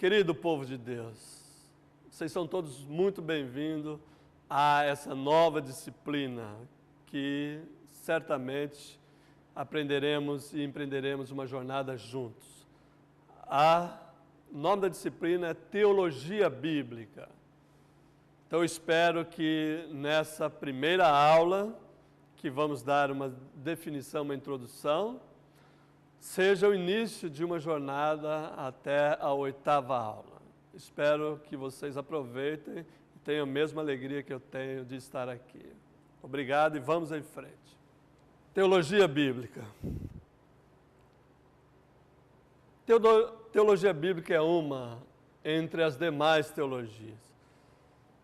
Querido povo de Deus, vocês são todos muito bem-vindos a essa nova disciplina que certamente aprenderemos e empreenderemos uma jornada juntos. O nome da disciplina é Teologia Bíblica. Então eu espero que nessa primeira aula, que vamos dar uma definição, uma introdução, seja o início de uma jornada até a 8ª aula. Espero que vocês aproveitem e tenham a mesma alegria que eu tenho de estar aqui. Obrigado e vamos em frente. Teologia Bíblica. Teologia Bíblica é uma entre as demais teologias.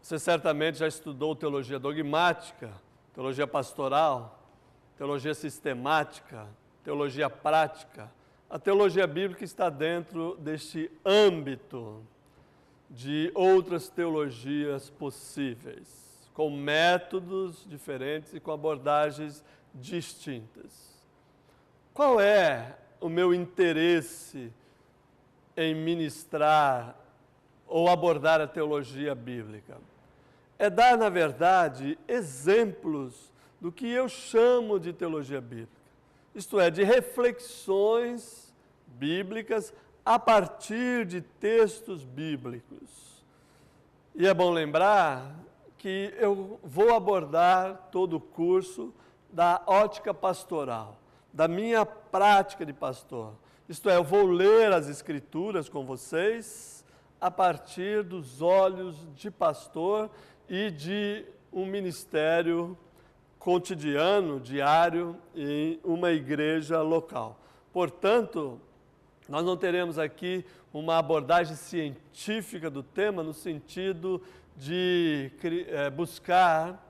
Você certamente já estudou teologia dogmática, teologia pastoral, teologia sistemática, teologia prática. A teologia bíblica está dentro deste âmbito de outras teologias possíveis, com métodos diferentes e com abordagens distintas. Qual é o meu interesse em ministrar ou abordar a teologia bíblica? É dar, na verdade, exemplos do que eu chamo de teologia bíblica. Isto é, de reflexões bíblicas a partir de textos bíblicos. E é bom lembrar que eu vou abordar todo o curso da ótica pastoral, da minha prática de pastor. Isto é, eu vou ler as Escrituras com vocês a partir dos olhos de pastor e de um ministério cotidiano, diário, em uma igreja local. Portanto, nós não teremos aqui uma abordagem científica do tema no sentido de buscar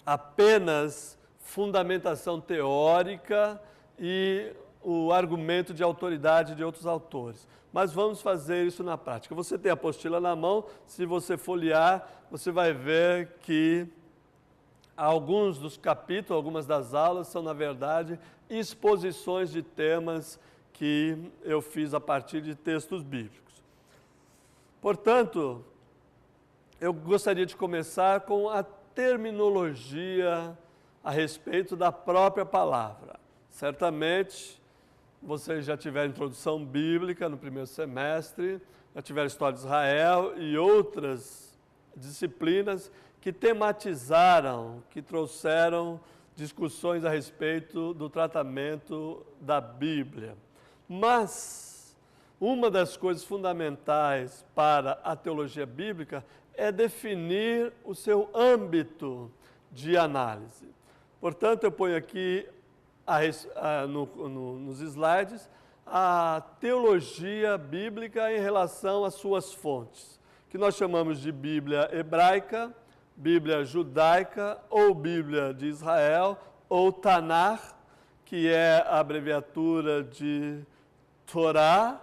apenas fundamentação teórica e o argumento de autoridade de outros autores. Mas vamos fazer isso na prática. Você tem a apostila na mão, se você folhear, você vai ver que alguns dos capítulos, algumas das aulas são, na verdade, exposições de temas que eu fiz a partir de textos bíblicos. Portanto, eu gostaria de começar com a terminologia a respeito da própria palavra. Certamente, vocês já tiveram introdução bíblica no primeiro semestre, já tiveram história de Israel e outras disciplinas que tematizaram, que trouxeram discussões a respeito do tratamento da Bíblia. Mas uma das coisas fundamentais para a teologia bíblica é definir o seu âmbito de análise. Portanto, eu ponho aqui nos slides a teologia bíblica em relação às suas fontes, que nós chamamos de Bíblia hebraica, Bíblia judaica ou Bíblia de Israel, ou Tanakh, que é a abreviatura de Torá,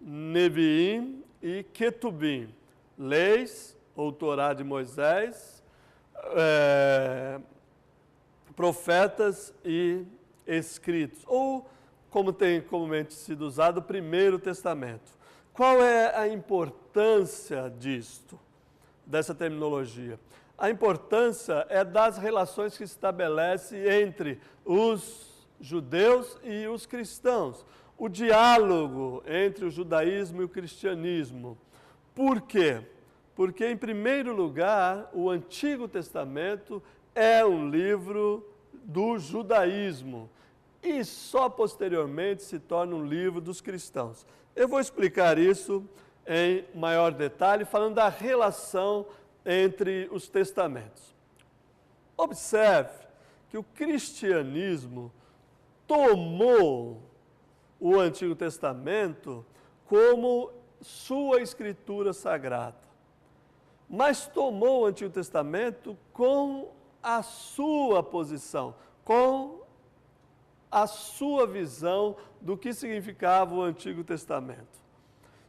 Neviim e Ketubim, leis ou Torá de Moisés, profetas e escritos, ou, como tem comumente sido usado, o Primeiro Testamento. Qual é a importância disto, dessa terminologia? A importância é das relações que se estabelece entre os judeus e os cristãos, o diálogo entre o judaísmo e o cristianismo. Por quê? Porque, em primeiro lugar, o Antigo Testamento é um livro do judaísmo e só posteriormente se torna um livro dos cristãos. Eu vou explicar isso em maior detalhe, falando da relação entre os testamentos. Observe que o cristianismo tomou o Antigo Testamento como sua escritura sagrada, mas tomou o Antigo Testamento com a sua posição, com a sua visão do que significava o Antigo Testamento.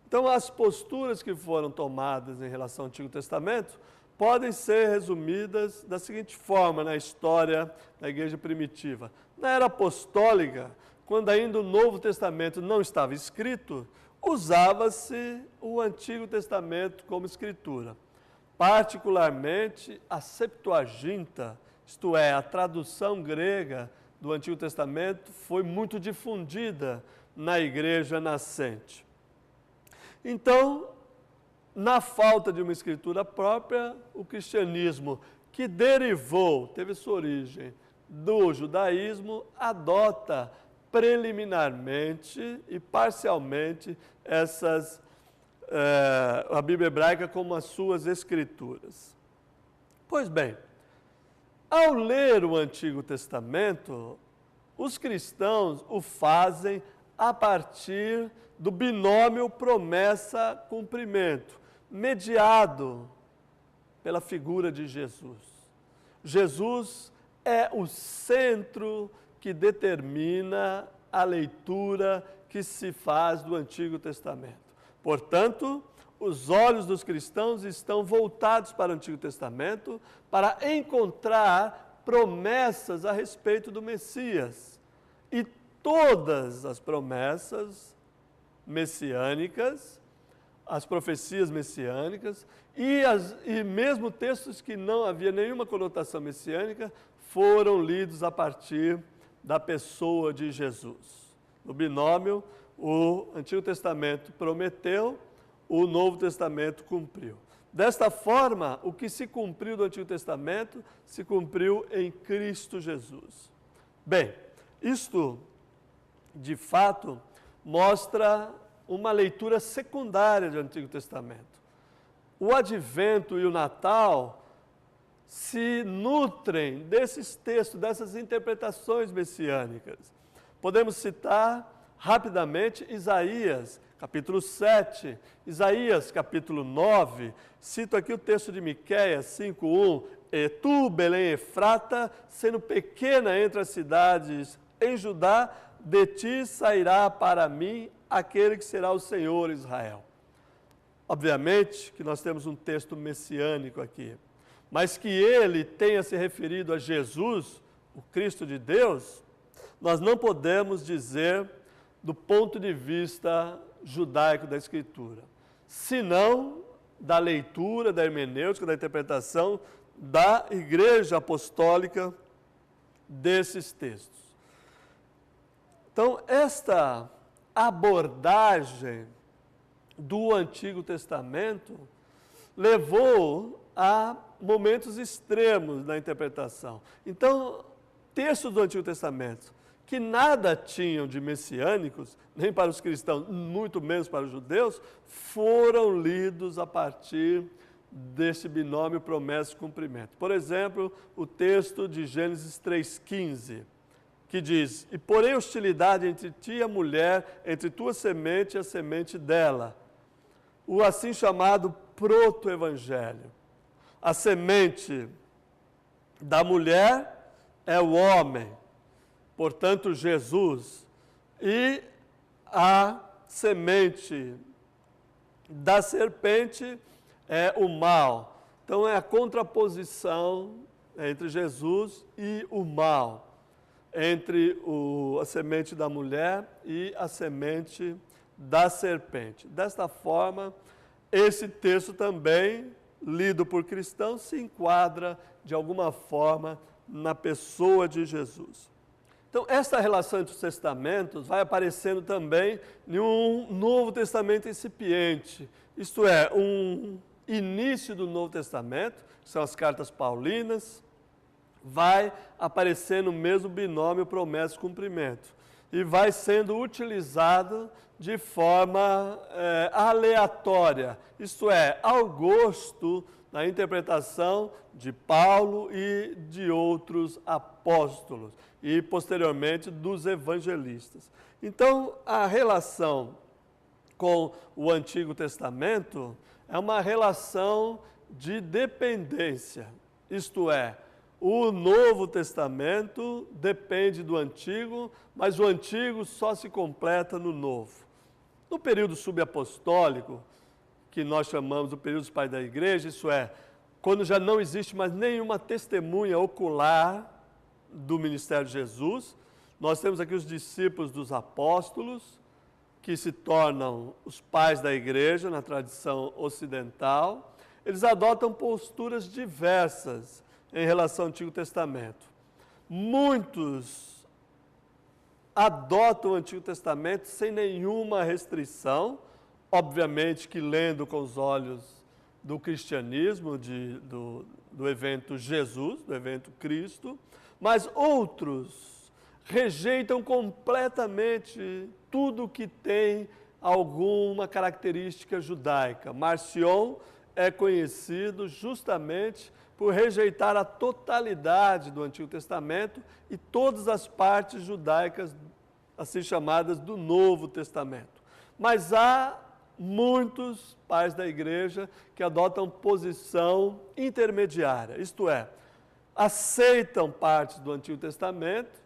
Então, as posturas que foram tomadas em relação ao Antigo Testamento podem ser resumidas da seguinte forma na história da igreja primitiva. Na era apostólica, quando ainda o Novo Testamento não estava escrito, usava-se o Antigo Testamento como escritura. Particularmente a Septuaginta, isto é, a tradução grega do Antigo Testamento, foi muito difundida na igreja nascente. Então, na falta de uma escritura própria, o cristianismo, que derivou, teve sua origem do judaísmo, adota preliminarmente e parcialmente a Bíblia hebraica como as suas escrituras. Pois bem, ao ler o Antigo Testamento, os cristãos o fazem a partir do binômio promessa-cumprimento, mediado pela figura de Jesus. Jesus é o centro que determina a leitura que se faz do Antigo Testamento. Portanto, os olhos dos cristãos estão voltados para o Antigo Testamento para encontrar promessas a respeito do Messias. E todas as promessas messiânicas, as profecias messiânicas e mesmo textos que não havia nenhuma conotação messiânica foram lidos a partir da pessoa de Jesus. No binômio, o Antigo Testamento prometeu, o Novo Testamento cumpriu. Desta forma, o que se cumpriu do Antigo Testamento se cumpriu em Cristo Jesus. Bem, isto, de fato, mostra uma leitura secundária do Antigo Testamento. O Advento e o Natal se nutrem desses textos, dessas interpretações messiânicas. Podemos citar rapidamente Isaías, capítulo 7, Isaías, capítulo 9, cito aqui o texto de Miqueias 5:1, E tu, Belém Efrata, sendo pequena entre as cidades em Judá, de ti sairá para mim aquele que será o Senhor Israel. Obviamente que nós temos um texto messiânico aqui, mas que ele tenha se referido a Jesus, o Cristo de Deus, nós não podemos dizer do ponto de vista judaico da Escritura, senão da leitura, da hermenêutica, da interpretação da Igreja Apostólica desses textos. Então, esta abordagem do Antigo Testamento levou a momentos extremos na interpretação. Então, textos do Antigo Testamento que nada tinham de messiânicos, nem para os cristãos, muito menos para os judeus, foram lidos a partir desse binômio promessa e cumprimento. Por exemplo, o texto de Gênesis 3,15, que diz, e porém hostilidade entre ti e a mulher, entre tua semente e a semente dela. O assim chamado proto-evangelho. A semente da mulher é o homem, portanto Jesus, e a semente da serpente é o mal. Então é a contraposição entre Jesus e o mal, entre a semente da mulher e a semente da serpente. Desta forma, esse texto também, lido por cristãos, se enquadra de alguma forma na pessoa de Jesus. Então, esta relação entre os testamentos vai aparecendo também em um Novo Testamento incipiente, isto é, um início do Novo Testamento, que são as cartas paulinas, vai aparecer no mesmo binômio promessa e cumprimento. E vai sendo utilizado de forma aleatória, isto é, ao gosto da interpretação de Paulo e de outros apóstolos, e posteriormente dos evangelistas. Então, a relação com o Antigo Testamento é uma relação de dependência, isto é, o Novo Testamento depende do Antigo, mas o Antigo só se completa no Novo. No período subapostólico, que nós chamamos do período dos pais da igreja, isso é, quando já não existe mais nenhuma testemunha ocular do ministério de Jesus, Nós temos aqui os discípulos dos apóstolos, que se tornam os pais da igreja na tradição ocidental. Eles adotam posturas diversas em relação ao Antigo Testamento. Muitos adotam o Antigo Testamento sem nenhuma restrição, obviamente que lendo com os olhos do cristianismo, do evento Jesus, do evento Cristo, mas outros rejeitam completamente tudo que tem alguma característica judaica. Marcion é conhecido justamente por rejeitar a totalidade do Antigo Testamento e todas as partes judaicas, assim chamadas, do Novo Testamento. Mas há muitos pais da igreja que adotam posição intermediária, isto é, aceitam partes do Antigo Testamento,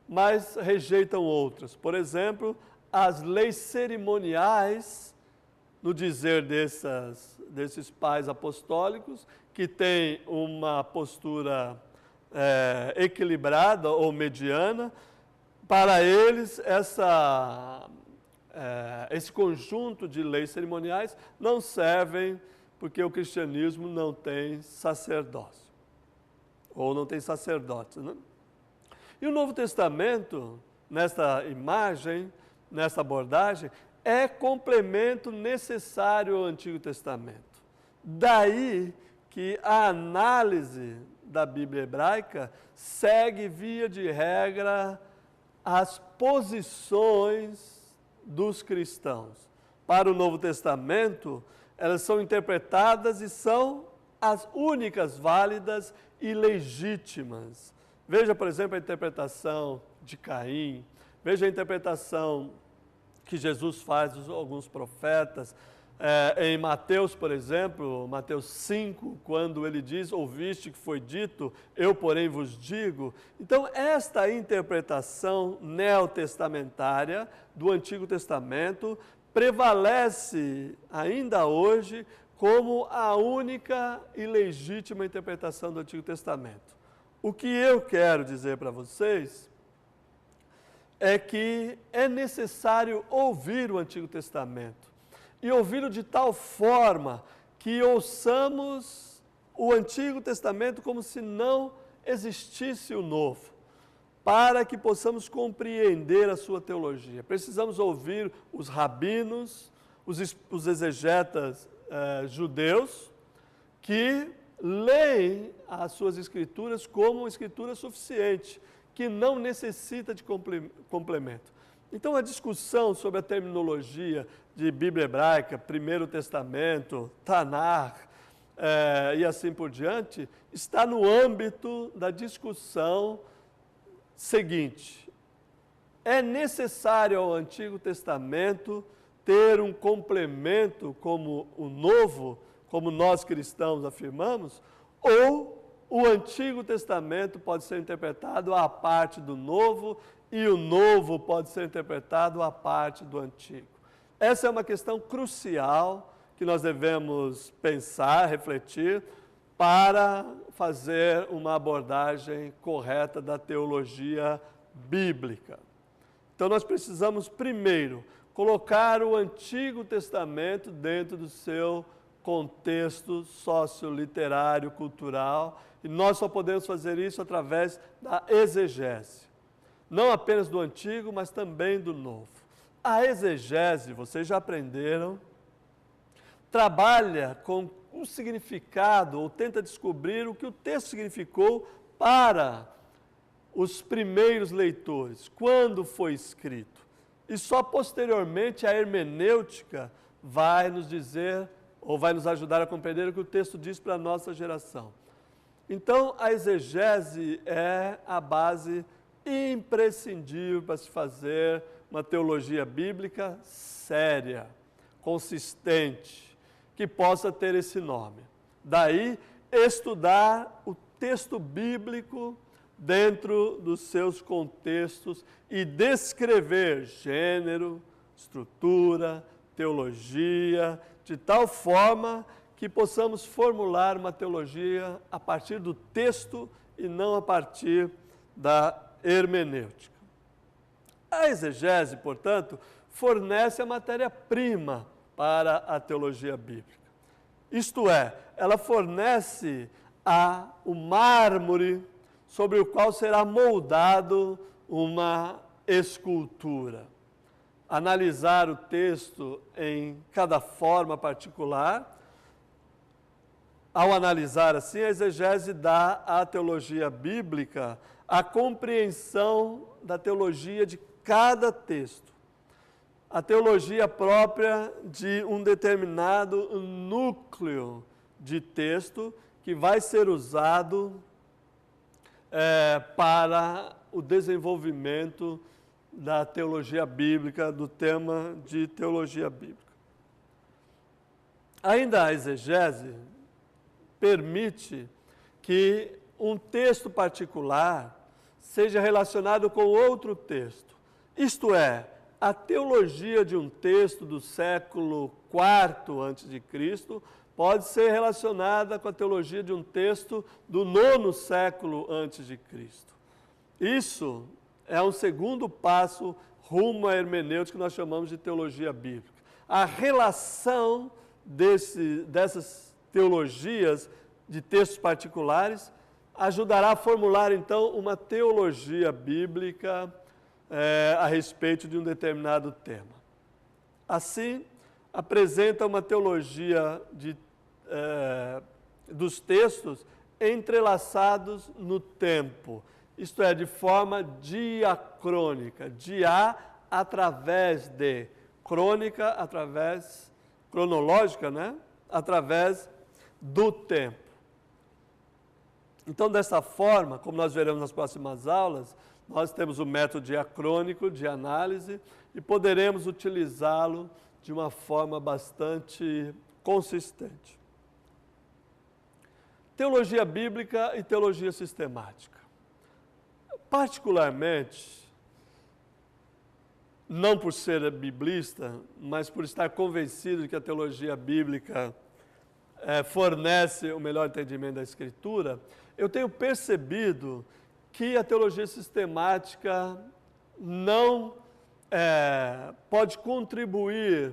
mas rejeitam outras. Por exemplo, as leis cerimoniais, no dizer desses pais apostólicos, que têm uma postura equilibrada ou mediana, para eles esse conjunto de leis cerimoniais não servem porque o cristianismo não tem sacerdócio, ou não tem sacerdotes, né? E o Novo Testamento, nesta imagem, nessa abordagem, é complemento necessário ao Antigo Testamento. Daí que a análise da Bíblia hebraica segue, via de regra, as posições dos cristãos. Para o Novo Testamento, elas são interpretadas e são as únicas válidas e legítimas. Veja, por exemplo, a interpretação de Caim, veja a interpretação que Jesus faz de alguns profetas. Em Mateus, por exemplo, Mateus 5, quando ele diz, ouviste que foi dito, eu porém vos digo. Então, esta interpretação neotestamentária do Antigo Testamento prevalece ainda hoje como a única e legítima interpretação do Antigo Testamento. O que eu quero dizer para vocês é que é necessário ouvir o Antigo Testamento. E ouvi-lo de tal forma que ouçamos o Antigo Testamento como se não existisse o Novo, para que possamos compreender a sua teologia. Precisamos ouvir os rabinos, os exegetas judeus, que leem as suas escrituras como uma escritura suficiente, que não necessita de complemento. Então, a discussão sobre a terminologia de Bíblia hebraica, Primeiro Testamento, Tanakh e assim por diante, está no âmbito da discussão seguinte. É necessário ao Antigo Testamento ter um complemento como o Novo, como nós cristãos afirmamos, ou o Antigo Testamento pode ser interpretado à parte do Novo e o Novo pode ser interpretado à parte do Antigo. Essa é uma questão crucial que nós devemos pensar, refletir, para fazer uma abordagem correta da teologia bíblica. Então, nós precisamos, primeiro, colocar o Antigo Testamento dentro do seu contexto socioliterário, cultural, e nós só podemos fazer isso através da exegese. Não apenas do Antigo, mas também do Novo. A exegese, vocês já aprenderam, trabalha com o significado, ou tenta descobrir o que o texto significou para os primeiros leitores, quando foi escrito. E só posteriormente a hermenêutica vai nos dizer, ou vai nos ajudar a compreender o que o texto diz para a nossa geração. Então, a exegese é a base imprescindível para se fazer uma teologia bíblica séria, consistente, que possa ter esse nome. Daí, estudar o texto bíblico dentro dos seus contextos e descrever gênero, estrutura, teologia, de tal forma que possamos formular uma teologia a partir do texto e não a partir da hermenêutica. A exegese, portanto, fornece a matéria-prima para a teologia bíblica. Isto é, ela fornece o mármore sobre o qual será moldado uma escultura. Analisar o texto em cada forma particular. Ao analisar assim, a exegese dá à teologia bíblica a compreensão da teologia de cada texto. A teologia própria de um determinado núcleo de texto que vai ser usado para o desenvolvimento da teologia bíblica, do tema de teologia bíblica. Ainda a exegese permite que um texto particular seja relacionado com outro texto. Isto é, a teologia de um texto do século IV a.C. pode ser relacionada com a teologia de um texto do IX século a.C. Isso é um segundo passo rumo à hermenêutica que nós chamamos de teologia bíblica. A relação dessas teologias de textos particulares ajudará a formular, então, uma teologia bíblica a respeito de um determinado tema. Assim, apresenta uma teologia dos textos entrelaçados no tempo, isto é, de forma diacrônica, através de, crônica, cronológica, né? Através do tempo. Então, dessa forma, como nós veremos nas próximas aulas, nós temos o método diacrônico de análise e poderemos utilizá-lo de uma forma bastante consistente. Teologia bíblica e teologia sistemática. Particularmente, não por ser biblista, mas por estar convencido de que a teologia bíblica fornece o melhor entendimento da Escritura, eu tenho percebido que a teologia sistemática não pode contribuir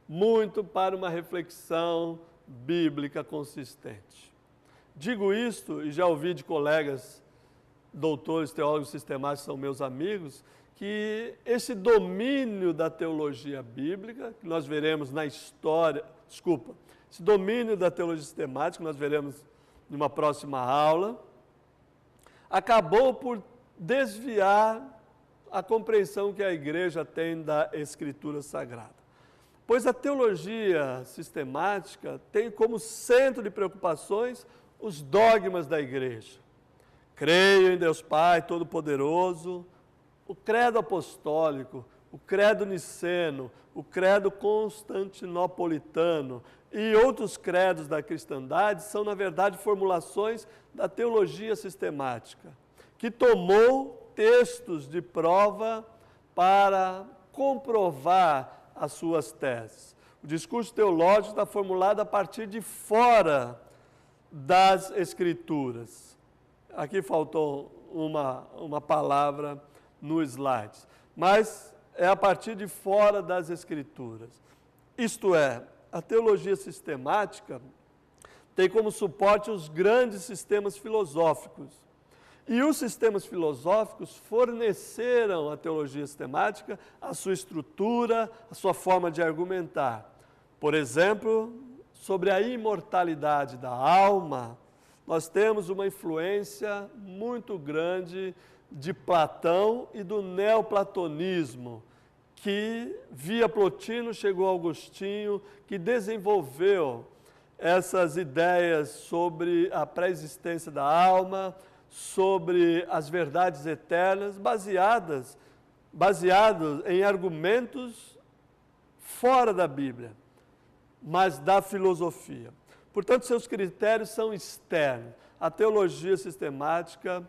muito para uma reflexão bíblica consistente. Digo isto, e já ouvi de colegas, doutores, teólogos sistemáticos, são meus amigos, que esse domínio da teologia bíblica, que nós veremos na história, esse domínio da teologia sistemática, que nós veremos numa próxima aula, acabou por desviar a compreensão que a igreja tem da Escritura Sagrada. Pois a teologia sistemática tem como centro de preocupações os dogmas da igreja. Creio em Deus Pai Todo-Poderoso, o credo apostólico, o credo niceno, o credo constantinopolitano e outros credos da cristandade são, na verdade, formulações da teologia sistemática, que tomou textos de prova para comprovar as suas teses. O discurso teológico está formulado a partir de fora das Escrituras. Aqui faltou uma palavra no slide, mas é a partir de fora das Escrituras. Isto é, a teologia sistemática tem como suporte os grandes sistemas filosóficos. E os sistemas filosóficos forneceram à teologia sistemática a sua estrutura, a sua forma de argumentar. Por exemplo, sobre a imortalidade da alma, nós temos uma influência muito grande de Platão e do neoplatonismo, que via Plotino chegou a Agostinho, que desenvolveu essas ideias sobre a pré-existência da alma, sobre as verdades eternas, baseados em argumentos fora da Bíblia, mas da filosofia. Portanto, seus critérios são externos. A teologia sistemática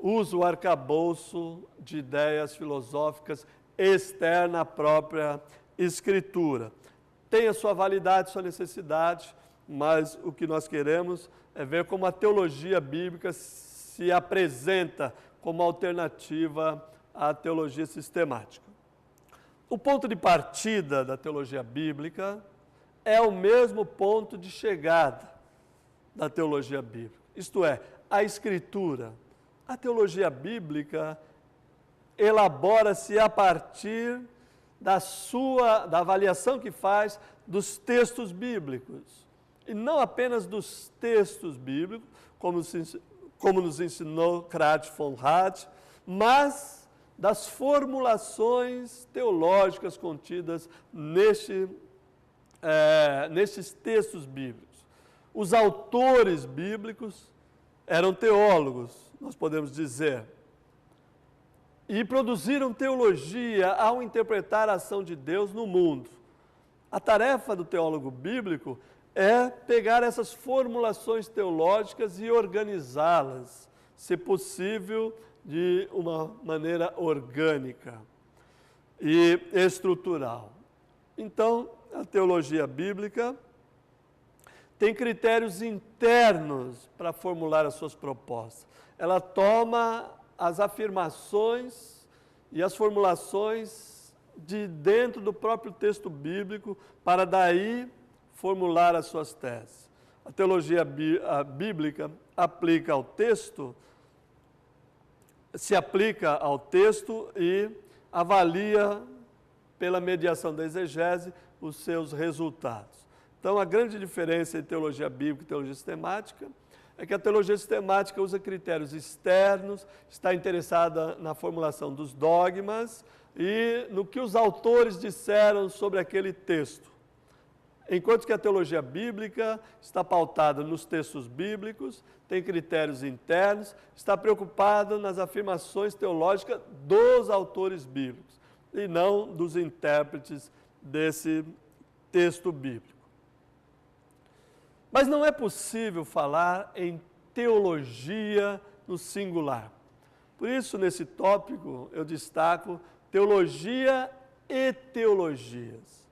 usa o arcabouço de ideias filosóficas externa à própria Escritura. Tem a sua validade, sua necessidade, mas o que nós queremos é ver como a teologia bíblica se apresenta como alternativa a teologia sistemática. O ponto de partida da teologia bíblica é o mesmo ponto de chegada da teologia bíblica, isto é, a Escritura. A teologia bíblica elabora-se a partir da avaliação que faz dos textos bíblicos. E não apenas dos textos bíblicos, como nos ensinou Krat von Rad, mas das formulações teológicas contidas nestes textos bíblicos. Os autores bíblicos eram teólogos, nós podemos dizer, e produziram teologia ao interpretar a ação de Deus no mundo. A tarefa do teólogo bíblico é pegar essas formulações teológicas e organizá-las, se possível, de uma maneira orgânica e estrutural. Então, a teologia bíblica tem critérios internos para formular as suas propostas. Ela toma as afirmações e as formulações de dentro do próprio texto bíblico para daí formular as suas teses. A teologia bíblica aplica ao texto, se aplica ao texto e avalia pela mediação da exegese os seus resultados. Então, a grande diferença entre teologia bíblica e teologia sistemática é que a teologia sistemática usa critérios externos, está interessada na formulação dos dogmas e no que os autores disseram sobre aquele texto. Enquanto que a teologia bíblica está pautada nos textos bíblicos, tem critérios internos, está preocupada nas afirmações teológicas dos autores bíblicos e não dos intérpretes desse texto bíblico. Mas não é possível falar em teologia no singular. Por isso, nesse tópico, eu destaco teologia e teologias.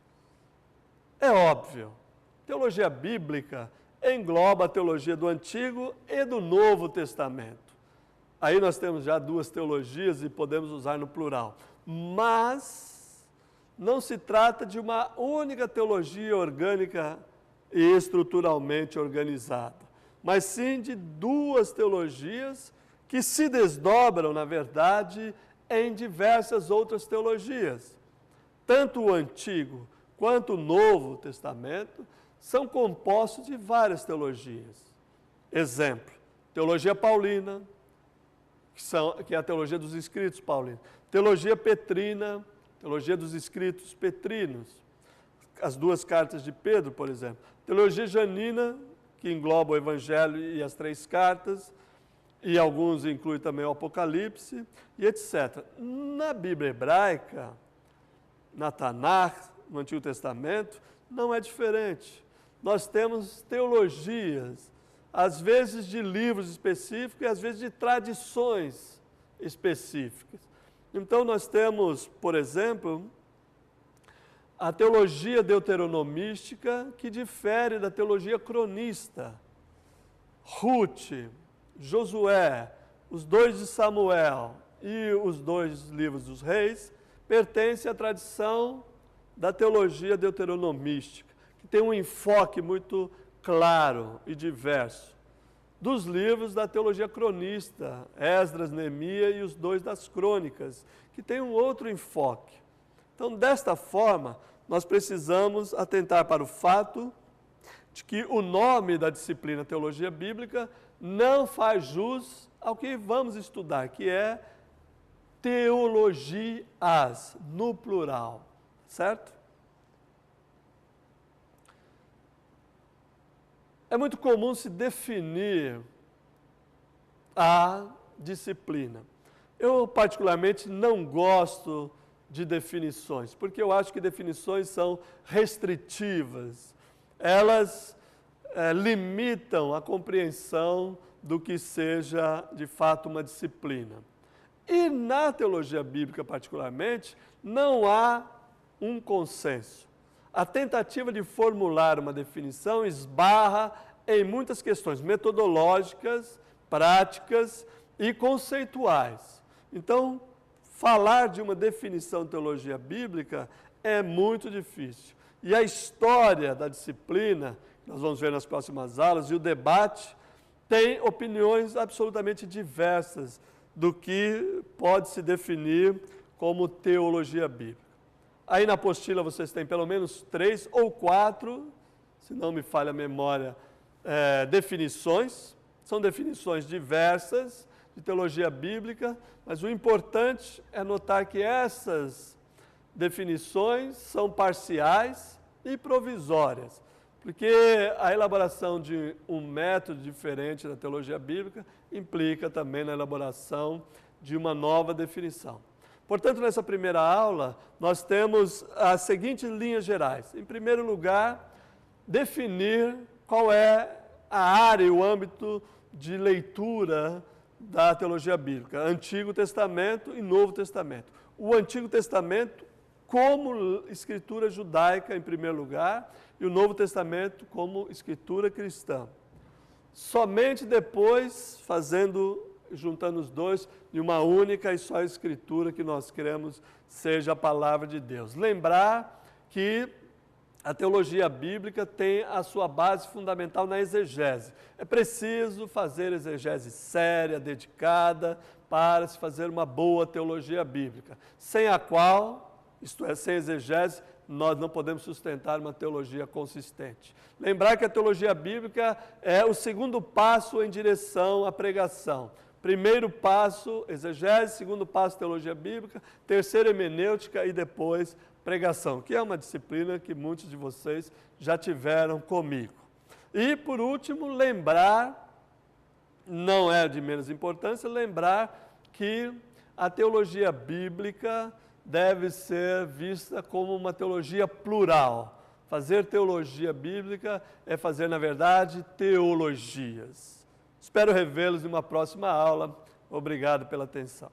É óbvio, teologia bíblica engloba a teologia do Antigo e do Novo Testamento. Aí nós temos já duas teologias e podemos usar no plural. Mas não se trata de uma única teologia orgânica e estruturalmente organizada, mas sim de duas teologias que se desdobram, na verdade, em diversas outras teologias. Tanto o Antigo quanto o Novo Testamento são compostos de várias teologias. Exemplo, teologia paulina, que é a teologia dos escritos paulinos. Teologia petrina, teologia dos escritos petrinos. As duas cartas de Pedro, por exemplo. Teologia janina, que engloba o Evangelho e as três cartas, e alguns incluem também o Apocalipse, e etc. Na Bíblia hebraica, na Tanakh, no Antigo Testamento, não é diferente. Nós temos teologias, às vezes de livros específicos e às vezes de tradições específicas. Então nós temos, por exemplo, a teologia deuteronomística, que difere da teologia cronista. Ruth, Josué, os 2 de Samuel e os 2 livros dos reis pertencem à tradição da teologia deuteronomística, que tem um enfoque muito claro e diverso. Dos livros da teologia cronista, Esdras, Neemias e os 2 das crônicas, que tem um outro enfoque. Então, desta forma, nós precisamos atentar para o fato de que o nome da disciplina teologia bíblica não faz jus ao que vamos estudar, que é teologias, no plural, certo? É muito comum se definir a disciplina. Eu, particularmente, não gosto de definições, porque eu acho que definições são restritivas. Elas limitam a compreensão do que seja, de fato, uma disciplina. E na teologia bíblica, particularmente, não há um consenso. A tentativa de formular uma definição esbarra em muitas questões metodológicas, práticas e conceituais. Então, falar de uma definição de teologia bíblica é muito difícil. E a história da disciplina, nós vamos ver nas próximas aulas, e o debate, tem opiniões absolutamente diversas do que pode se definir como teologia bíblica. Aí na apostila vocês têm pelo menos 3 ou 4, se não me falha a memória, definições. São definições diversas de teologia bíblica, mas o importante é notar que essas definições são parciais e provisórias, porque a elaboração de um método diferente da teologia bíblica implica também na elaboração de uma nova definição. Portanto, nessa primeira aula, nós temos as seguintes linhas gerais. Em primeiro lugar, definir qual é a área e o âmbito de leitura da teologia bíblica, Antigo Testamento e Novo Testamento. O Antigo Testamento como escritura judaica, em primeiro lugar, e o Novo Testamento como escritura cristã. Somente depois, juntando os dois, em uma única e só escritura que nós cremos seja a palavra de Deus. Lembrar que a teologia bíblica tem a sua base fundamental na exegese. É preciso fazer exegese séria, dedicada, para se fazer uma boa teologia bíblica, sem a qual, isto é, sem exegese, nós não podemos sustentar uma teologia consistente. Lembrar que a teologia bíblica é o segundo passo em direção à pregação. Primeiro passo, exegese, segundo passo, teologia bíblica, terceiro, hermenêutica e depois pregação, que é uma disciplina que muitos de vocês já tiveram comigo. E, por último, lembrar, não é de menos importância, lembrar que a teologia bíblica deve ser vista como uma teologia plural. Fazer teologia bíblica é fazer, na verdade, teologias. Espero revê-los em uma próxima aula. Obrigado pela atenção.